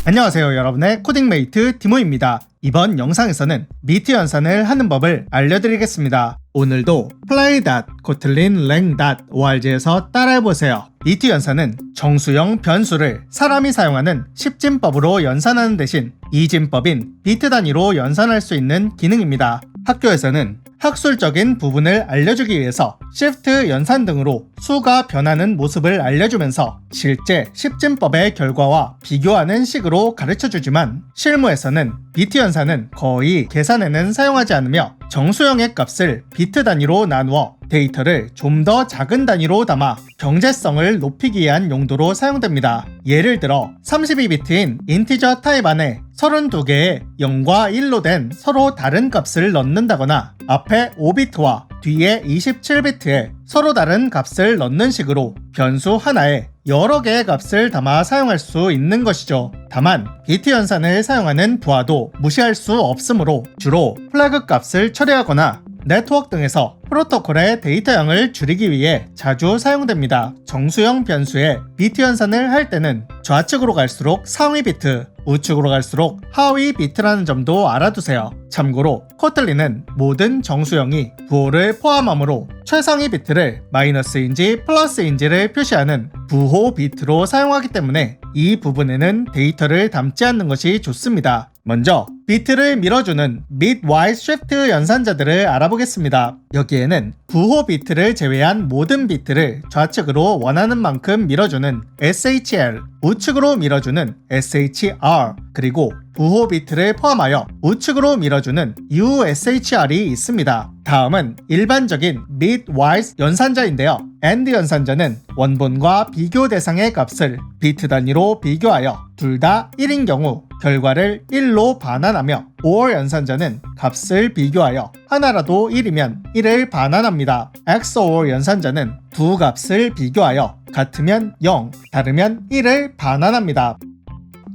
안녕하세요, 여러분의 코딩메이트 디모입니다. 이번 영상에서는 미트 연산을 하는 법을 알려드리겠습니다. 오늘도 play.kotlin-lang.org에서 따라해보세요. 미트 연산은 정수형 변수를 사람이 사용하는 10진법으로 연산하는 대신 2진법인 비트 단위로 연산할 수 있는 기능입니다. 학교에서는 학술적인 부분을 알려주기 위해서 시프트 연산 등으로 수가 변하는 모습을 알려주면서 실제 10진법의 결과와 비교하는 식으로 가르쳐주지만 실무에서는 비트 연산은 거의 계산에는 사용하지 않으며 정수형의 값을 비트 단위로 나누어 데이터를 좀 더 작은 단위로 담아 경제성을 높이기 위한 용도로 사용됩니다. 예를 들어 32비트인 인티저 타입 안에 32개의 0과 1로 된 서로 다른 값을 넣는다거나 앞에 5비트와 뒤에 27비트에 서로 다른 값을 넣는 식으로 변수 하나에 여러 개의 값을 담아 사용할 수 있는 것이죠. 다만 비트 연산을 사용하는 부하도 무시할 수 없으므로 주로 플래그 값을 처리하거나 네트워크 등에서 프로토콜의 데이터량을 줄이기 위해 자주 사용됩니다. 정수형 변수의 비트 연산을 할 때는 좌측으로 갈수록 상위 비트, 우측으로 갈수록 하위 비트라는 점도 알아두세요. 참고로 코틀린은 모든 정수형이 부호를 포함하므로 최상위 비트를 마이너스인지 플러스인지를 표시하는 부호 비트로 사용하기 때문에 이 부분에는 데이터를 담지 않는 것이 좋습니다. 먼저 비트를 밀어주는 bitwise shift 연산자들을 알아보겠습니다. 여기에는 부호 비트를 제외한 모든 비트를 좌측으로 원하는 만큼 밀어주는 SHL, 우측으로 밀어주는 SHR, 그리고 부호 비트를 포함하여 우측으로 밀어주는 USHR이 있습니다. 다음은 일반적인 bitwise 연산자인데요. AND 연산자는 원본과 비교 대상의 값을 비트 단위로 비교하여 둘 다 1인 경우 결과를 1로 반환하며 OR 연산자는 값을 비교하여 하나라도 1이면 1을 반환합니다. XOR 연산자는 두 값을 비교하여 같으면 0, 다르면 1을 반환합니다.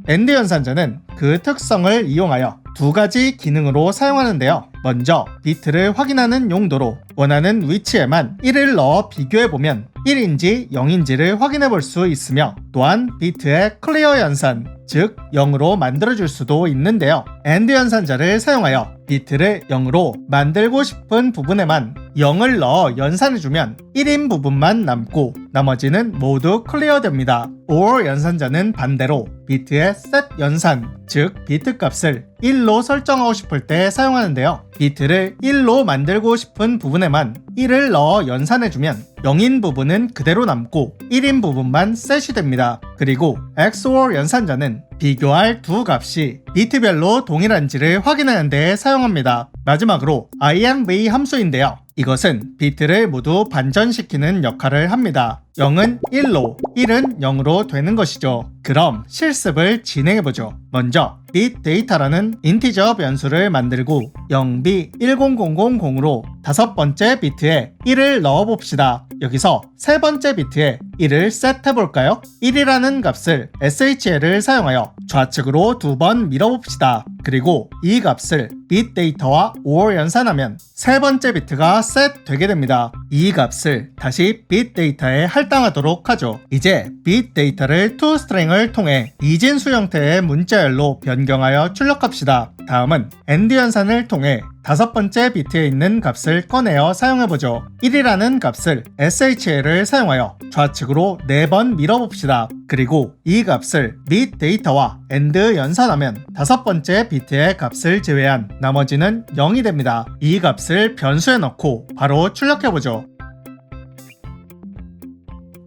AND 연산자는 그 특성을 이용하여 두 가지 기능으로 사용하는데요. 먼저 비트를 확인하는 용도로 원하는 위치에만 1을 넣어 비교해보면 1인지 0인지를 확인해 볼 수 있으며 또한 비트의 클리어 연산, 즉 0으로 만들어줄 수도 있는데요. AND 연산자를 사용하여 비트를 0으로 만들고 싶은 부분에만 0을 넣어 연산해주면 1인 부분만 남고 나머지는 모두 클리어됩니다. OR 연산자는 반대로 비트의 set 연산, 즉 비트 값을 1로 설정하고 싶을 때 사용하는데요. 비트를 1로 만들고 싶은 부분에만 1을 넣어 연산해주면 0인 부분은 그대로 남고 1인 부분만 셋이 됩니다. 그리고 XOR 연산자는 비교할 두 값이 비트별로 동일한지를 확인하는 데 사용합니다. 마지막으로 IMV 함수인데요. 이것은 비트를 모두 반전시키는 역할을 합니다. 0은 1로, 1은 0으로 되는 것이죠. 그럼 실습을 진행해보죠. 먼저 bit data라는 인티저 변수를 만들고 0B10000으로 다섯 번째 비트에 1을 넣어봅시다. 여기서 세 번째 비트에 1을 셋해볼까요? 1이라는 값을 SHL을 사용하여 좌측으로 두 번 밀어봅시다. 그리고 이 값을 bit data와 OR 연산하면 세 번째 비트가 셋 되게 됩니다. 이 값을 다시 bit data에 할당하도록 하죠. 이제 bit data를 toString을 통해 이진수 형태의 문자열로 변경하여 출력합시다. 다음은 AND 연산을 통해 다섯 번째 비트에 있는 값을 꺼내어 사용해보죠. 1이라는 값을 SHL을 사용하여 좌측으로 4번 밀어봅시다. 그리고 이 값을 bit data와 AND 연산하면 다섯 번째 비트의 값을 제외한 나머지는 0이 됩니다. 이 값을 변수에 넣고 바로 출력해보죠.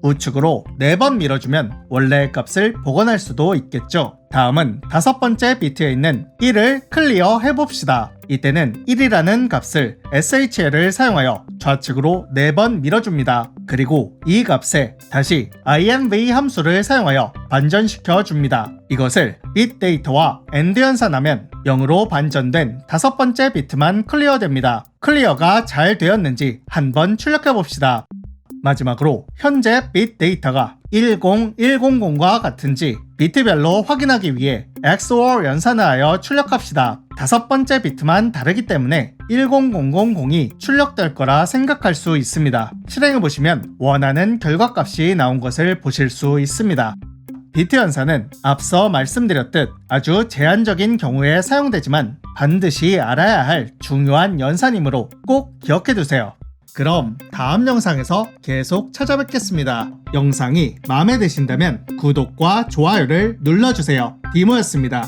우측으로 4번 밀어주면 원래의 값을 복원할 수도 있겠죠. 다음은 다섯 번째 비트에 있는 1을 클리어 해봅시다. 이때는 1이라는 값을 SHL을 사용하여 좌측으로 4번 밀어줍니다. 그리고 이 값에 다시 IMV 함수를 사용하여 반전시켜 줍니다. 이것을 bit data와 AND 연산하면 0으로 반전된 다섯 번째 비트만 클리어됩니다. 클리어가 잘 되었는지 한번 출력해 봅시다. 마지막으로 현재 bit 데이터가 10100과 같은지 비트별로 확인하기 위해 XOR 연산을 하여 출력합시다. 다섯 번째 비트만 다르기 때문에 10000이 출력될 거라 생각할 수 있습니다. 실행해보시면 원하는 결과값이 나온 것을 보실 수 있습니다. 비트 연산은 앞서 말씀드렸듯 아주 제한적인 경우에 사용되지만 반드시 알아야 할 중요한 연산이므로 꼭 기억해두세요. 그럼 다음 영상에서 계속 찾아뵙겠습니다. 영상이 마음에 드신다면 구독과 좋아요를 눌러주세요. 디모였습니다.